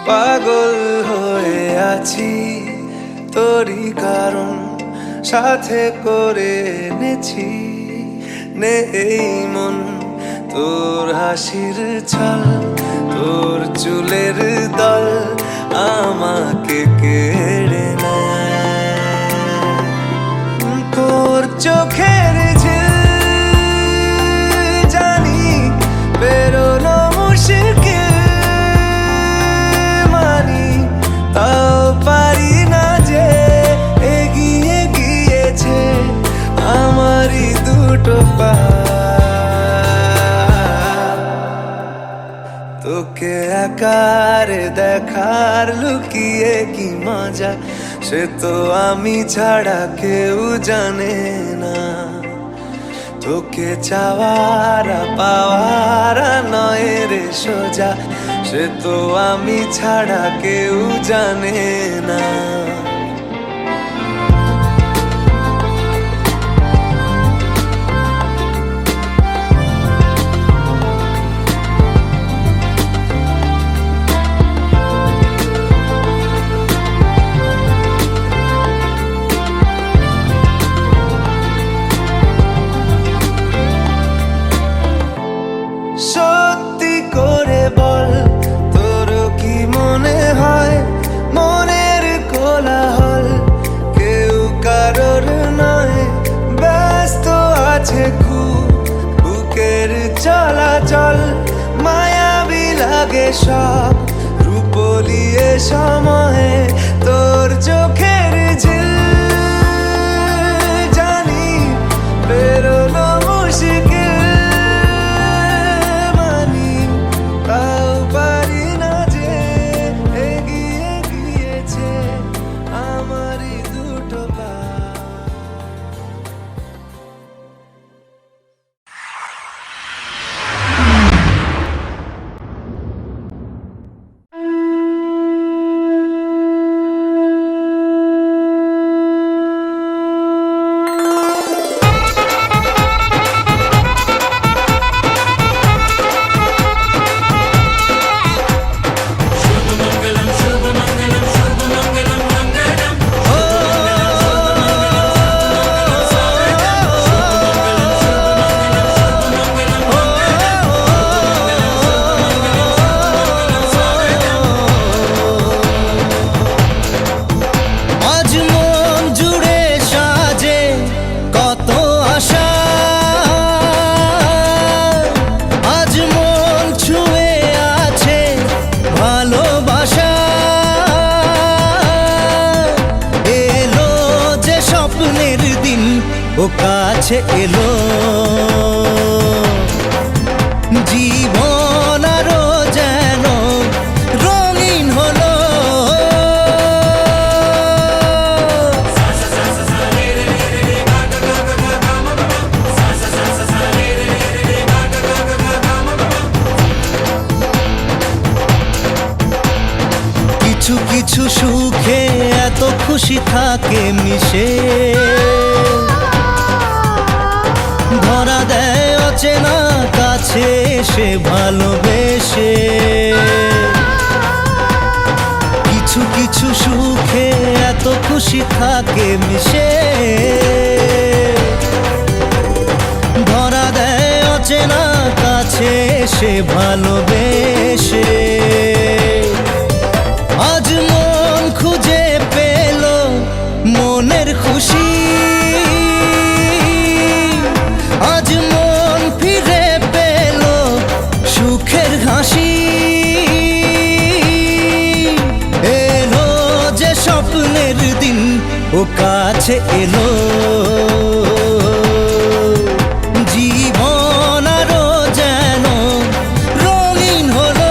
পাগল হয়ে আছি তোরই কারণ সাথে করে এনেছি নেই মন তোর হাসির ছল তোর চুলের দল আমাকে কেড়ে নেয় তোর চোখের ঝিল জানি বেরোনো মুশকিল মানি তাও পারি না যে এগিয়ে গিয়েছে আমারই দুটো পা তোকে আকার দেখার লুকিয়ে কি মজা সে তো আমি ছাড়া কেউ জানে না তোকে চাওয়ার পাওয়ার নয় রে সোজা সে তো আমি ছাড়া কেউ জানে না সত্যি করে বল তোর কি মনে হয় মনের কোলাহল কেউ কারোর নয় ব্যস্ত আছে খুব বুকের চলাচল মায়াবী লাগে সব রূপলিয়ে সময়ে তোর চোখের ঝিল জানি বেরোনো মুশকিল ও কাছে এলো জীবন আরো যেন রঙিন হলো কিছু কিছু সুখে এত খুশি থাকে মিশে ধরা দেয় অচেনা কাছে সে ভালোবেসে কিছু কিছু সুখে এত খুশি থাকে মিশে ধরা দেয় অচেনা কাছে সে ভালোবেসে আজ মন খুঁজে পেল মনের খুশি আজ মন ফিরে পেল সুখের হাসি এলো যে স্বপ্নের দিন ও কাছে এলো জীবন আরো যেন রঙিন হলো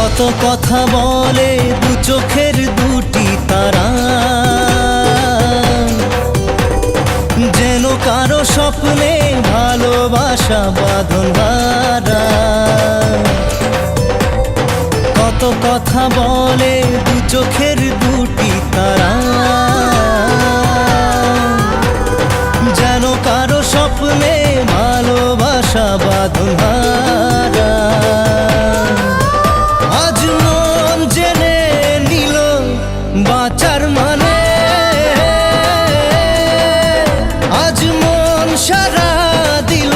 কত কথা বলে দু চোখের দুটি তারা, যেন কারো স্বপ্নে ভালোবাসা বাঁধন হারা। কত কথা বলে দু চোখের দুটি তারা, যেন কারো স্বপ্নে ভালোবাসা বাঁধন হারা। আজ মন জেনে নিল বাঁচার মানে, আজ মন সারা দিল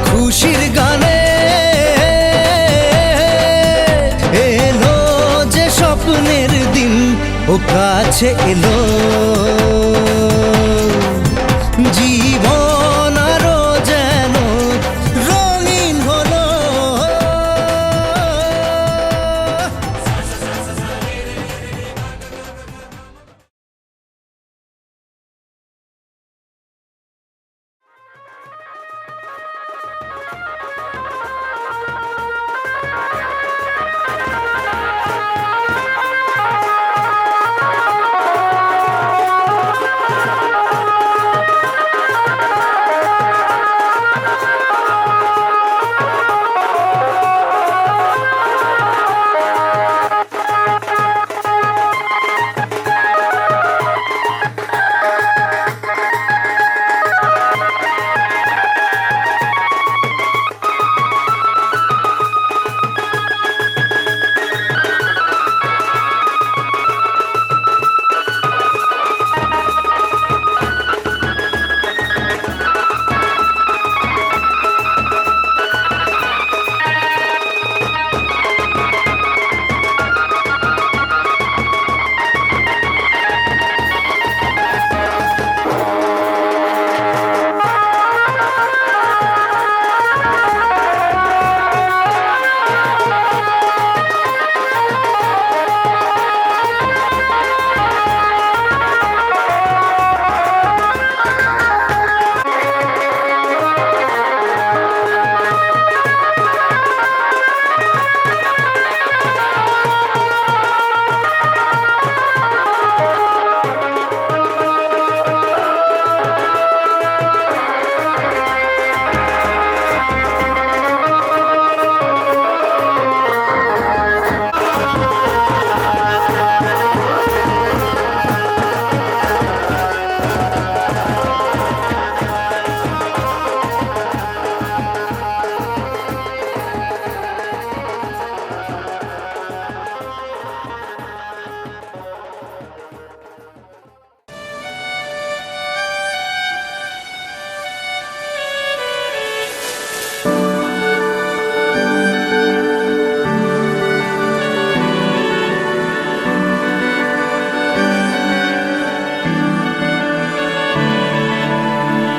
খুশির গানে। এলো যে স্বপ্নের দিন ও কাছে এলো, জীবন আরো যেন রঙিন হলো।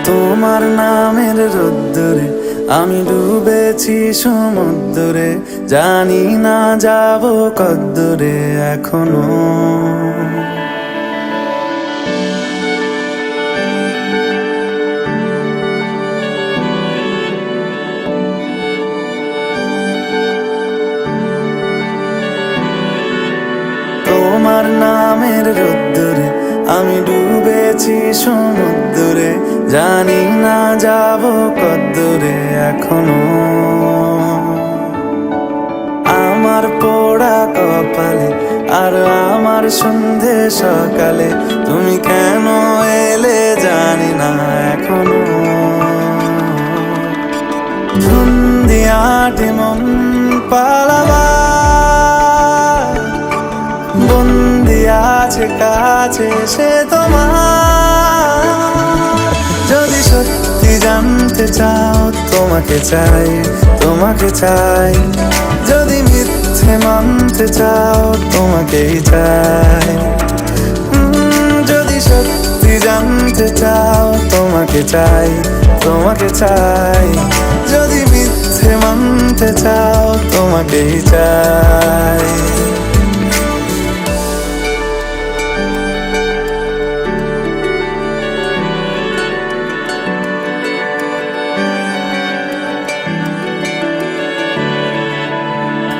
তোমার নামের রোদ্দুরে আমি ডুবেছি সমুদ্রে, জানি না যাব কদ্দুরে এখনো। তোমার নামের রোদ্দুরে আমি ডুবেছি সমুদ্রে, জানি না যাব কদ্দুরে এখনো। আমার পোড়া কপালে আর আমার সন্ধে সকালে তুমি কেন এলে জানি না এখনো। ধুন্দিয়াটি মন পালাবা বন্দি আছে কাছে সে তোমার। যদি সত্যি জানতে চাও তোমাকে চাই, তোমাকে চাই। যদি মিথ্যে মানতে চাও তোমাকেই চাই। যদি সত্যি জানতে চাও তোমাকে চাই, তোমাকে চাই। যদি মিথ্যে মানতে চাও তোমাকেই চাই।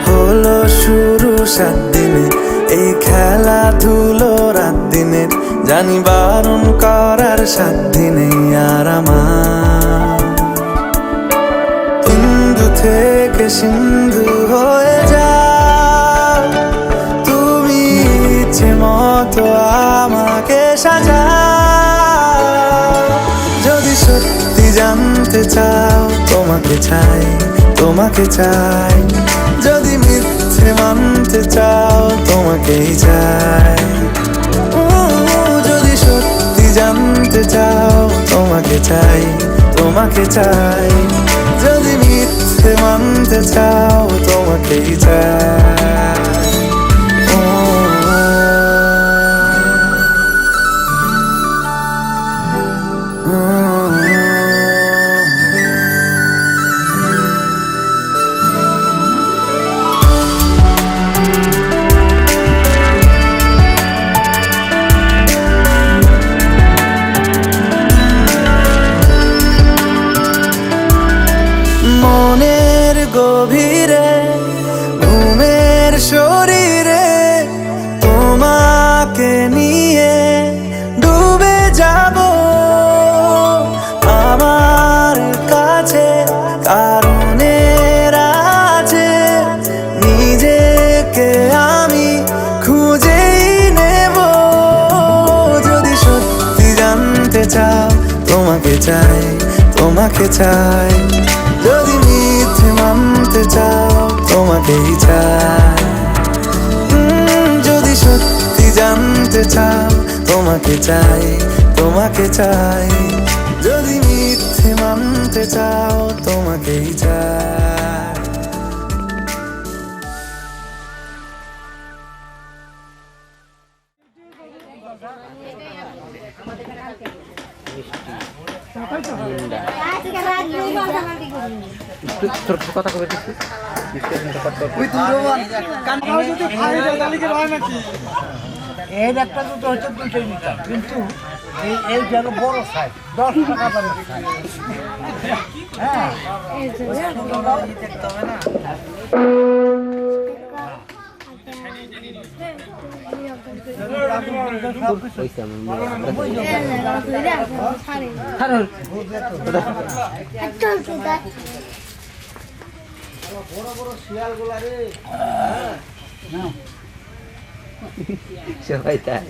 হলো সাত দিনে এই খেলাধুলো রাত দিনের জানি বারণ করার সাধ্য নেই আর আমার হিন্দু থেকে সিন্ধু হয়ে যাও তুমি ইচ্ছে মতো আমাকে সাজাও যদি সত্যি জানতে চাও তোমাকে চাই তোমাকে চাই যদি মিথ্যে মানতে চাও তোমাকেই চাই যদি সত্যি জানতে চাও তোমাকে চাই তোমাকে চাই যদি মিথ্যে মানতে চাও তোমাকেই চাই মনের গভীরে ঘুমের শরীরে তোমাকে নিয়ে ডুবে যাব আমার কাছে কারণের আছে নিজেকে আমি খুঁজেই নেব যদি সত্যি জানতে চাও তোমাকে চাই তোমাকে চাই যদি মিথ্যে মানতে চাও তোমাকেই চাই যদি সত্যি জানতে চাও তোমাকে চাই তোমাকে চাই যদি মিথ্যে মানতে চাও তোমাকেই চাই কথা কবে এর একটা দুটো হচ্ছে 200 মিটার কিন্তু এই যেন বড় সাইজ 10 টাকা দামের সাইজ হ্যাঁ দেখতে হবে না বড় বড় শিয়াল গুলা রে সবাই তাই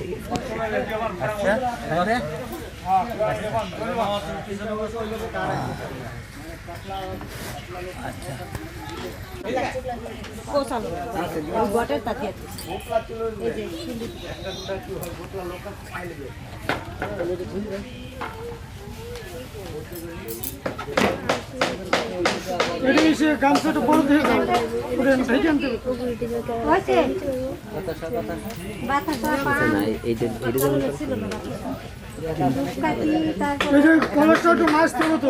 গামছাটা বড় দিয়ে দাও ভেজে আনতে মাছ তোলো তো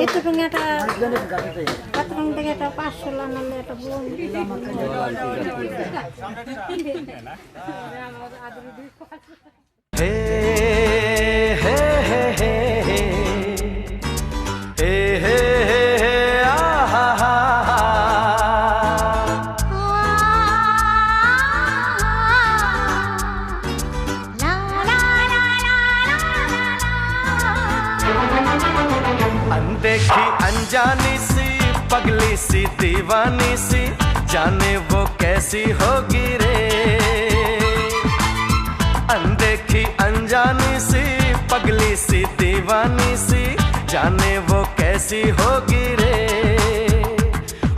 হে হে হে হে হে হে হে আহা হা अनदेखी अनजानी सी पगली सी दीवानी सी जाने वो कैसी होगी रे अनदेखी अनजानी सी पगली सी दीवानी सी जाने वो कैसी होगी रे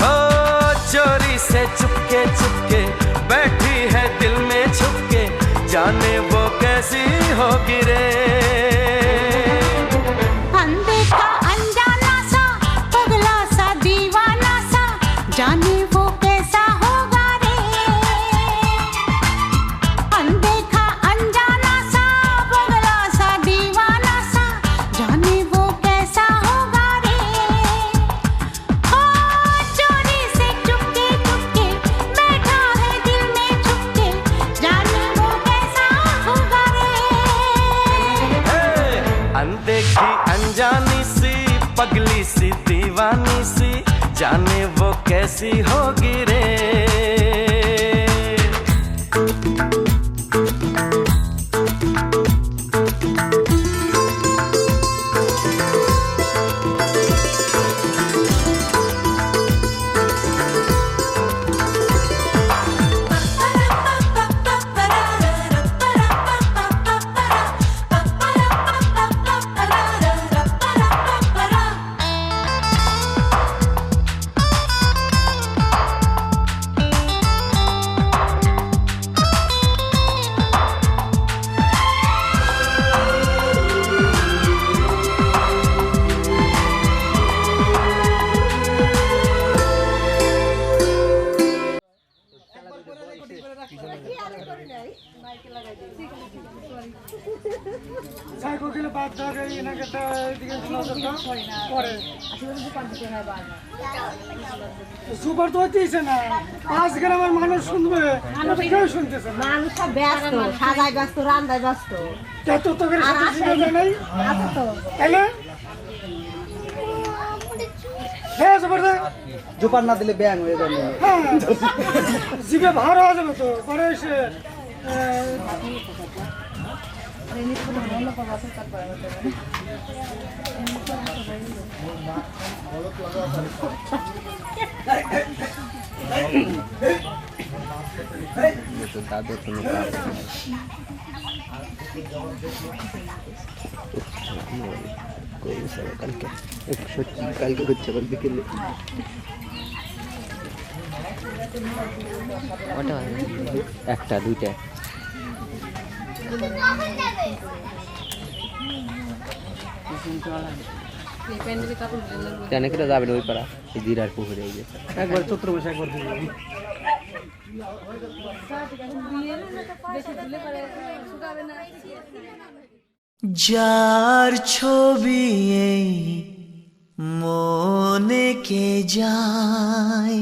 ओ चोरी से चुपके चुपके बैठी है दिल में छुपके जाने वो कैसी होगी रे जाने वो कैसा होगा रे अनदेखा अनजाना सा पगला सा दीवाना सा जाने वो कैसा होगा रे ओ चोरी से चुपके चुपके बैठा है दिल में छुपके जाने वो कैसा होगा रे अनदेखी अनजानी सी पगली सी दीवानी सी जाने वो कैसी होगी रे সাইকেল বাদ ধরে এনাকে এদিকে করে সুপার তো হতেইছে না 5 গ্রামের মানুষ শুনবে কেউ শুনতেছে না মানুষ সব ব্যস্ত সাজায় ব্যস্ত রান্দায় ব্যস্ত কত তো করে সাথে নাই আছে তো তাইলে হ্যাঁ সুপার জোপার না দিলে ব্যাং হয়ে যাবে হ্যাঁ জিভে ভার হয়ে যাবে তো পরে এসে কালকে হচ্ছে আবার বিকেলে একটা দুইটা অনেকটা যাবে না ওই পাড়া জিরার পুকুরে এই যে একবার চৈত্র মাসে একবার যার ছবি এই মনে কে যায়,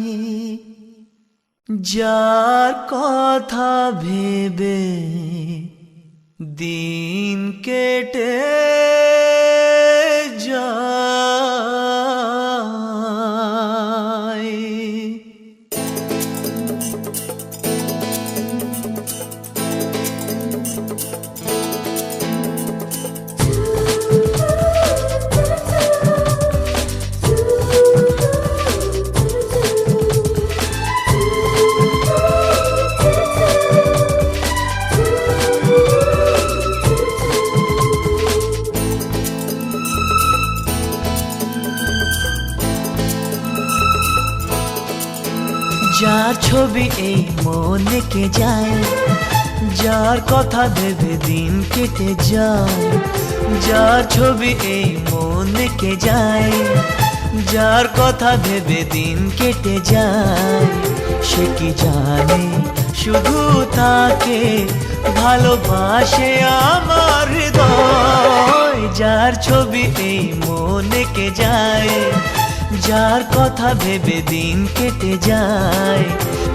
যার কথা ভেবে দিন কেটে যায়। যার ছবি এই মনে কে যায়, যার কথা ভেবে দিন কেটে যায়। যার ছবি এই মনে কে যায়, যার কথা ভেবে দিন কেটে যায়। সে কি জানে শুধু তাকে ভালোবাসে আমার হৃদয়। যার ছবি এই মনে কে যায়, যার কথা ভেবে দিন কেটে যায়।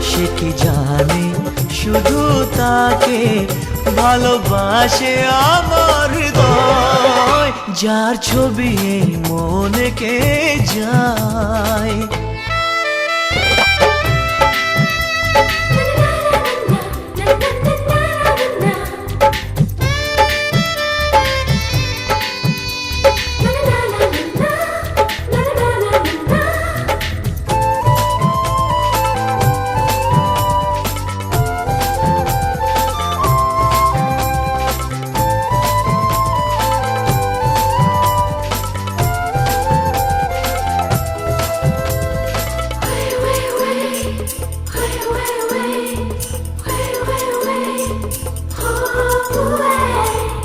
সে কি জানে শুধু তাকে ভালোবাসে আমার হৃদয়। যার ছবি এই মনে কে যায়।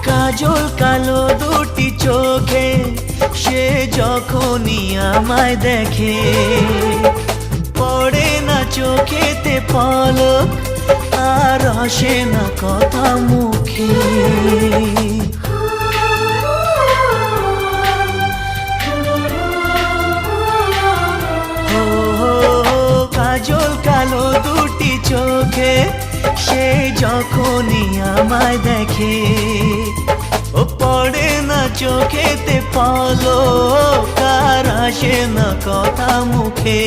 কাজল কালো দুটি চোখে সে যখনই আমায় দেখে, পড়ে না চোখেতে পলক আর আসে না কথা মুখে। কাজল কালো দুটি চোখে সে যখনই আমায় দেখে, ও পড়ে না চোখেতে পলক আর আসে না কথা মুখে।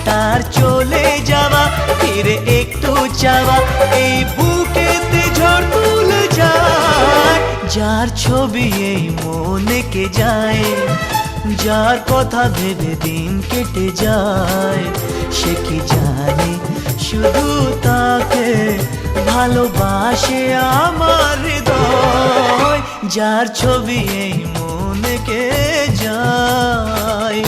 তার চলে যাওয়া ফিরে একটু চাওয়া এই বুকেতে ঝড় তুলে যায়। যার ছবি এই মনে কে যায়, যার কথা ভেবে দিন কেটে যায়। সে কি জানে শুধু তাকে ভালোবাসে আমার হৃদয়। যার ছবি এই মনে কে যায়।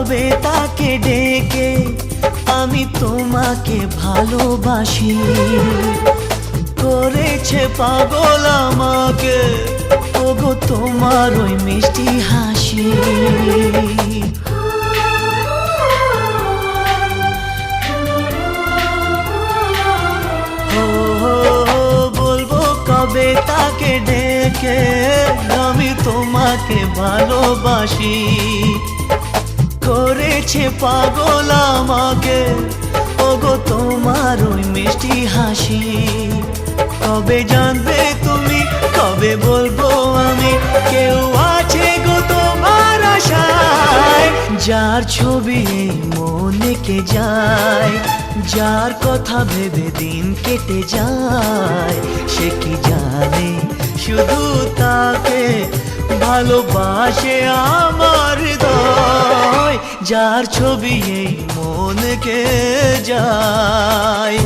কবে তাকে ডেকে আমি তোমাকে ভালোবাসি, করেছে পাগল আমাকে ওগো তোমার ওই মিষ্টি হাসি। বলবো কবে তাকে ডেকে আমি তোমাকে ভালোবাসি, করেছে পাগল আমাকে ওগো তোমার ওই মিষ্টি হাসি। কবে জানবে তুমি, কবে বলবো আমি, কেউ আছে গো তোমার আশায়, যার ছবি এই মনে কে যায়, যার কথা ভেবে দিন কেটে যায়, সে কি জানে শুধু তাকে ভালোবাসে আমার হৃদয়, যার ছবি এই মনকে যায়।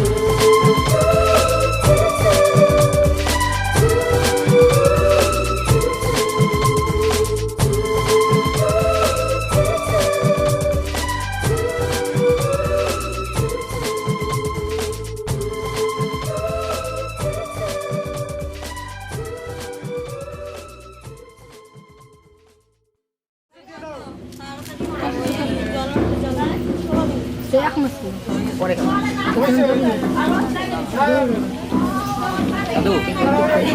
সাধু,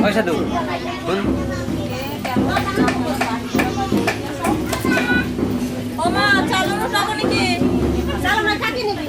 ওই সাধু শুন, ওমা চালানো টাকা নাকি চালানো কাটি নিবি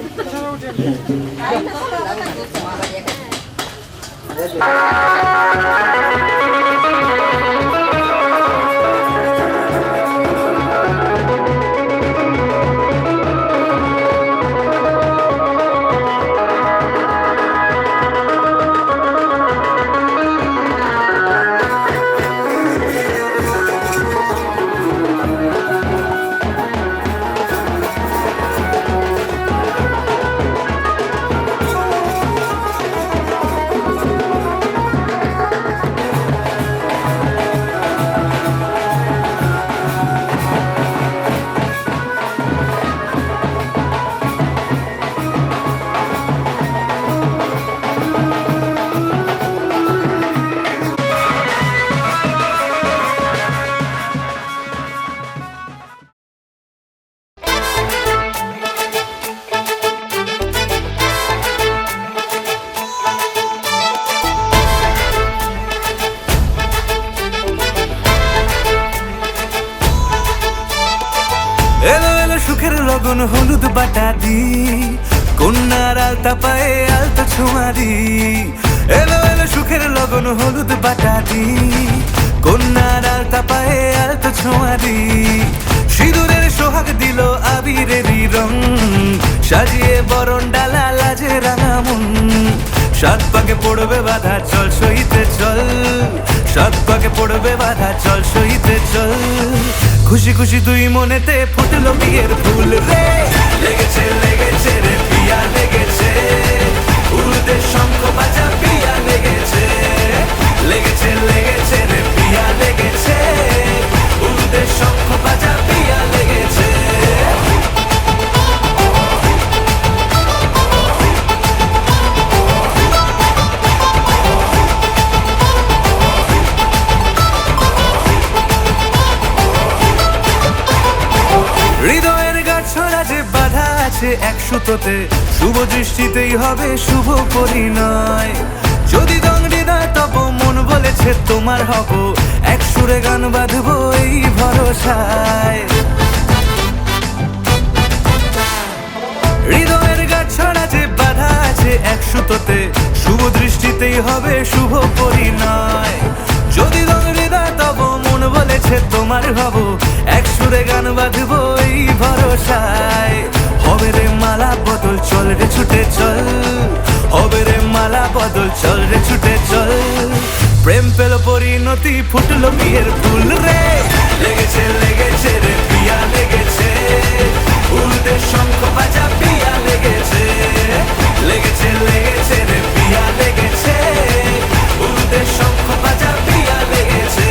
এলো এলো সুখের লগন হলুদ বাটা দি, কন্যার আলতা পায়ে আলতা ছোঁয়া দি। এলো এলো সুখের লগন হলুদ বাটা দি, কন্যার আলতা পায়ে আলতা ছোঁয়া দি। সিঁদুরের সোহাগ দিল আবিরেরই রং, সাজিয়ে বরণ ডালা লাজে রাঙা মন। সাত পাকে পড়বে বাধা চল সইতে চল, সাত পাকে পড়বে বাধা চল সইতে চল। খুশি খুশি দুই মনেতে ফুটলো বিয়ের ফুল রে, লেগেছে লেগেছে রে পিয়া লেগেছে, উড়তে শঙ্খ বাজা পিয়া লেগেছে, লেগেছে লেগেছে রে পিয়া লেগেছে, উড়তে শঙ্খ বাজা পিয়া লেগেছে। হৃদয়ের গাছড়া যে বাধা আছে এক সুতোতে, শুভ দৃষ্টিতেই হবে শুভ পরিণয়। যদি দংডিদার তব মন বলেছে তোমার হব, এক সুরে গান বাঁধবো এই ভরসায়। হৃদয়ের গাছড়া যে বাধা আছে এক সুতোতে, শুভ দৃষ্টিতেই হবে শুভ পরিণয়। যদি দংডিদার তব মন বলেছে তোমার হব, এক সুরে গান বাঁধবো এই ভরসায়। হবে রে মালা বদল চল রে ছুটে চল, হবে রে মালা বদল চল রে ছুটে চল। প্রেম পেল পরিণতি ফুটলো বিয়ের ফুল রে, লেগেছে লেগেছে রে পিয়া লেগেছে, উড়তে শঙ্খ বাজা পিয়া লেগেছে, লেগেছে লেগেছে রে পিয়া লেগেছে, উড়তে শঙ্খ বাজা পিয়া লেগেছে।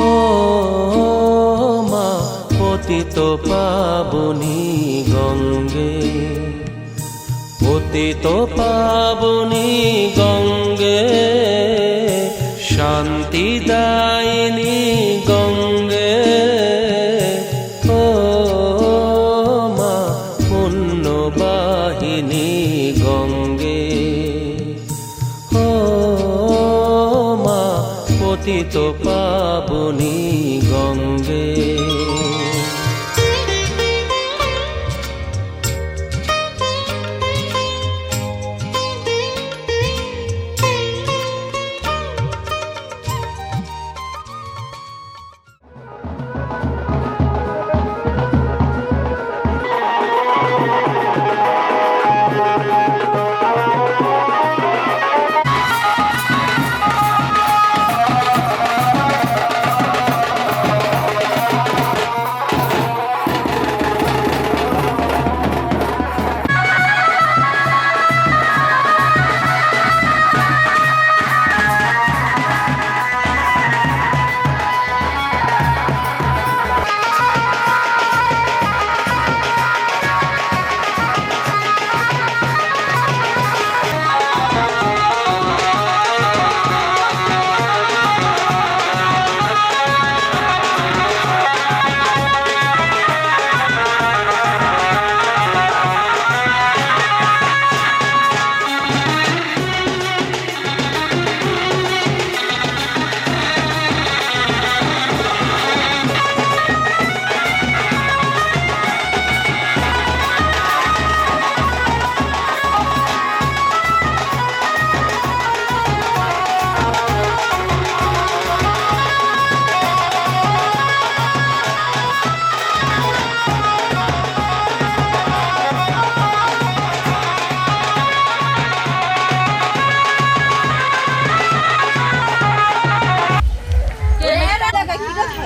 ও মা পতিত পাবনী গঙ্গে, পতিত পাবনী গঙ্গে, শান্তি দায়িনী গঙ্গে, ও মা পুণ্যবাহিনী গঙ্গে, ও মা পতিত পাবনী গঙ্গে।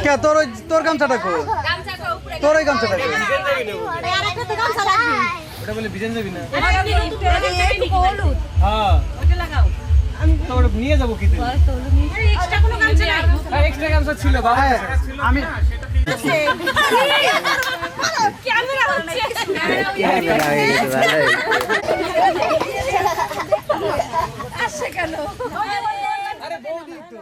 কে তোর তোর গামছাটা কো, তোর ওই গামছাটা কো, ওটা বলে ভিজেন যাবি না। হ্যাঁ তোর নিয়ে যাবো কি তুই? এক্সট্রা গামছা ছিল বাবা, আমি ক্যামেরা আরে বৌদি তো